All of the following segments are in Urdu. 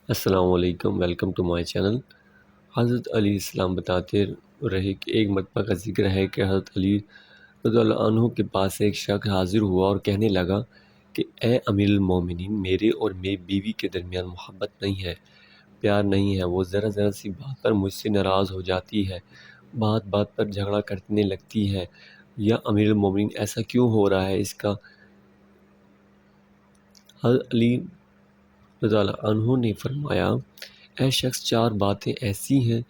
السلام علیکم، ویلکم ٹو مائی چینل۔ حضرت علی السلام بتاتے رہے کہ ایک مرتبہ کا ذکر ہے کہ حضرت علی رضی اللہ عنہ کے پاس ایک شخص حاضر ہوا اور کہنے لگا کہ اے امیر المومنین، میرے اور میری بیوی کے درمیان محبت نہیں ہے، پیار نہیں ہے۔ وہ ذرا ذرا سی بات پر مجھ سے ناراض ہو جاتی ہے، بات بات پر جھگڑا کرنے لگتی ہے۔ یا امیر المومنین، ایسا کیوں ہو رہا ہے؟ اس کا حضرت علی رضی اللہ عنہ نے فرمایا، اے شخص، 4 باتیں ایسی ہیں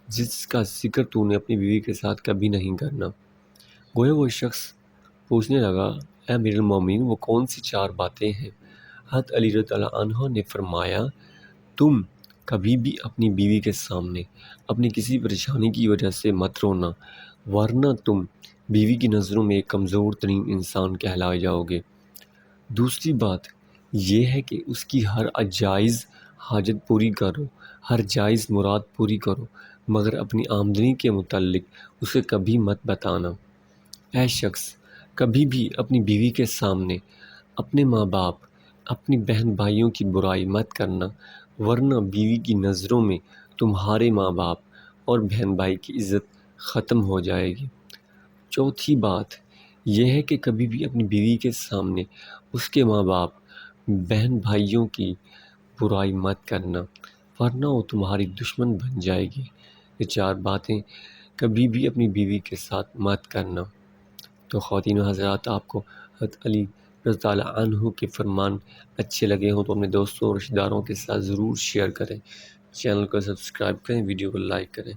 جس کا ذکر تو نے اپنی بیوی کے ساتھ کبھی نہیں کرنا۔ گویا وہ شخص پوچھنے لگا، اے امیر المومنین، وہ کون سی 4 باتیں ہیں؟ حضرت علی رضی اللہ عنہ نے فرمایا، تم کبھی بھی اپنی بیوی کے سامنے اپنی کسی پریشانی کی وجہ سے مت رونا، ورنہ تم بیوی کی نظروں میں ایک کمزور ترین انسان کہلائے جاؤ گے۔ دوسری بات یہ ہے کہ اس کی ہر جائز حاجت پوری کرو، ہر جائز مراد پوری کرو، مگر اپنی آمدنی کے متعلق اسے کبھی مت بتانا۔ اے شخص، کبھی بھی اپنی بیوی کے سامنے اپنے ماں باپ، اپنی بہن بھائیوں کی برائی مت کرنا، ورنہ بیوی کی نظروں میں تمہارے ماں باپ اور بہن بھائی کی عزت ختم ہو جائے گی۔ چوتھی بات یہ ہے کہ کبھی بھی اپنی بیوی کے سامنے اس کے ماں باپ، بہن بھائیوں کی برائی مت کرنا، ورنہ وہ تمہاری دشمن بن جائے گی۔ یہ 4 باتیں کبھی بھی اپنی بیوی کے ساتھ مت کرنا۔ تو خواتین و حضرات، آپ کو حضرت علی رضی اللہ عنہ کے فرمان اچھے لگے ہوں تو اپنے دوستوں اور رشتہ داروں کے ساتھ ضرور شیئر کریں، چینل کو سبسکرائب کریں، ویڈیو کو لائک کریں۔